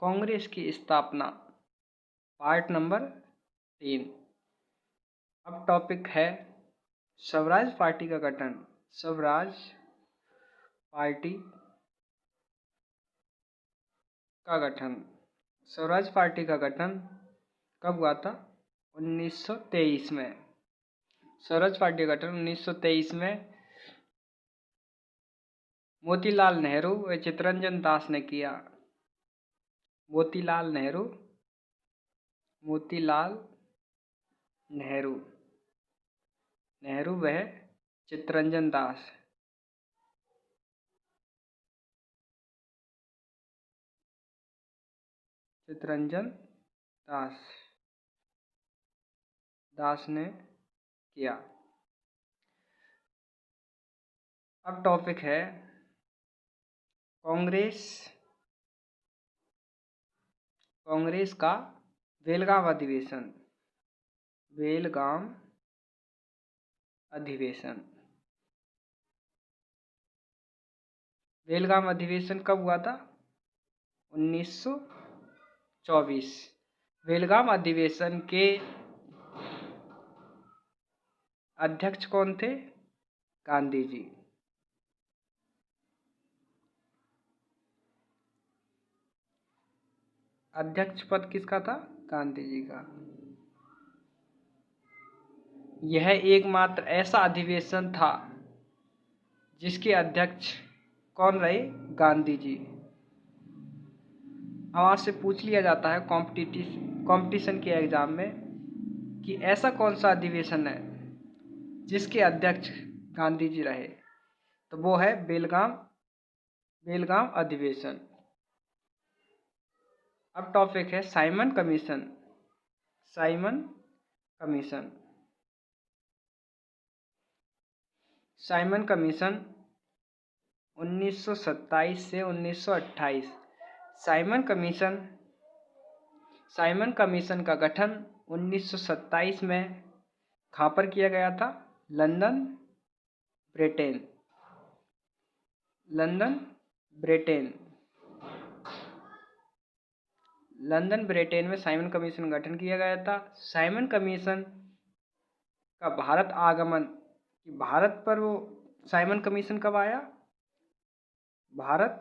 कांग्रेस की स्थापना, part number 3। अब टॉपिक है स्वराज पार्टी का गठन। स्वराज पार्टी का गठन, स्वराज पार्टी का गठन कब हुआ था? 1923 में। स्वराज पार्टी का गठन 1923 में मोतीलाल नेहरू व चित्तरंजन दास ने किया। मोतीलाल नेहरू वह चित्तरंजन दास। दास ने किया। अब टॉपिक है कांग्रेस का बेलगाम अधिवेशन। बेलगाम अधिवेशन कब हुआ था? 1924। बेलगाम अधिवेशन के अध्यक्ष कौन थे? गांधी जी। अध्यक्ष पद किसका था? गांधी जी का। यह एकमात्र ऐसा अधिवेशन था जिसके अध्यक्ष कौन रहे? गांधी जी। अब आपसे पूछ लिया जाता है कंपटीशन के एग्जाम में कि ऐसा कौन सा अधिवेशन है जिसके अध्यक्ष गांधी जी रहे, तो वो है बेलगाम अधिवेशन। अब टॉपिक है साइमन कमीशन। साइमन कमीशन 1927 से 1928। साइमन कमीशन का गठन 1927 में कहाँ पर किया गया था? लंदन, ब्रिटेन में साइमन कमीशन का गठन किया गया था। साइमन कमीशन का भारत पर वो साइमन कमीशन कब आया? भारत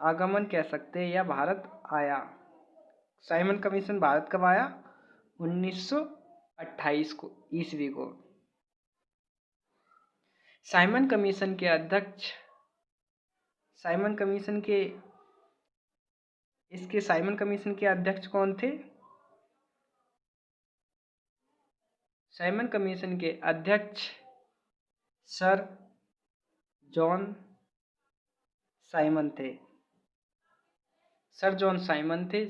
आगमन कह सकते हैं या भारत आया। साइमन कमीशन भारत कब आया? 1928 को, ईस्वी को। साइमन कमीशन के अध्यक्ष कौन थे? साइमन कमीशन के अध्यक्ष सर जॉन साइमन थे।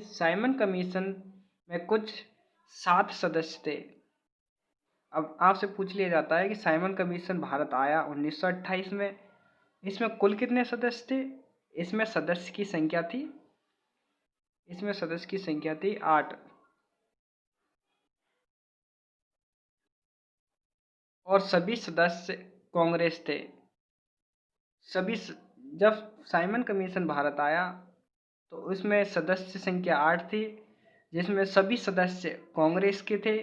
साइमन कमीशन में कुछ 7 सदस्य थे। अब आपसे पूछ लिया जाता है कि साइमन कमीशन भारत आया 1928 में, इसमें कुल कितने सदस्य थे? इसमें सदस्य की संख्या थी 8। और सभी सदस्य कांग्रेस थे। जब साइमन कमीशन भारत आया तो उसमें सदस्य संख्या 8 थी, जिसमें सभी सदस्य कांग्रेस के थे।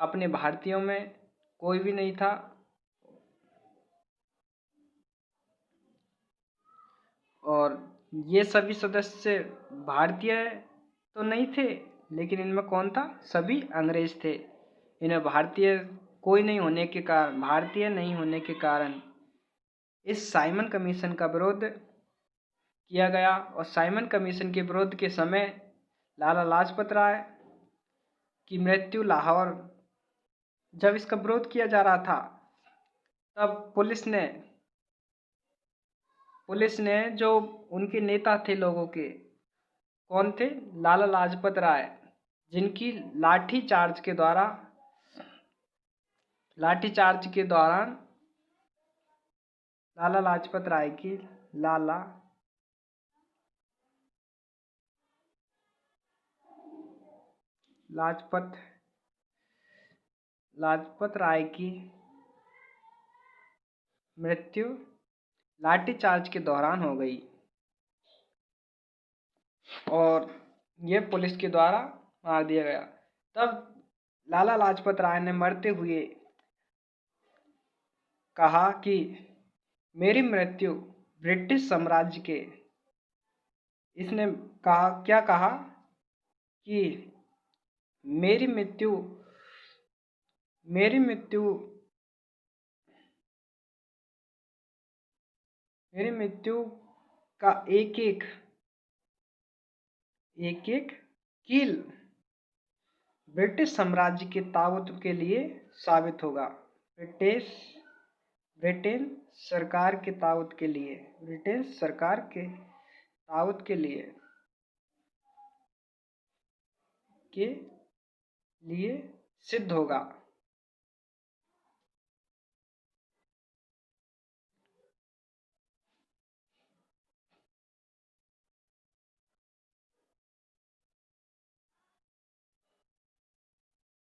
अपने भारतीयों में कोई भी नहीं था। और ये सभी सदस्य भारतीय तो नहीं थे, लेकिन इनमें कौन था? सभी अंग्रेज थे। इन्हें भारतीय नहीं होने के कारण इस साइमन कमीशन का विरोध किया गया। और साइमन कमीशन के विरोध के समय लाला लाजपत राय की मृत्यु लाहौर, जब इसका विरोध किया जा रहा था तब पुलिस ने जो उनके नेता थे लोगों के, कौन थे? लाला लाजपत राय, जिनकी लाठी चार्ज के दौरान लाला लाजपत राय की लाजपत राय की मृत्यु लाठीचार्ज के दौरान हो गई और ये पुलिस के द्वारा मार दिया गया। तब लाला लाजपत राय ने मरते हुए कहा कि मेरी मृत्यु ब्रिटिश साम्राज्य के, इसने कहा, क्या कहा कि मेरी मृत्यु मेरी मृत्यु मेरी मृत्यु का एक एक कील ब्रिटिश साम्राज्य के ताउत के लिए साबित होगा। ब्रिटेन सरकार के ताउत के लिए, ब्रिटिश सरकार के ताउत के लिए सिद्ध होगा।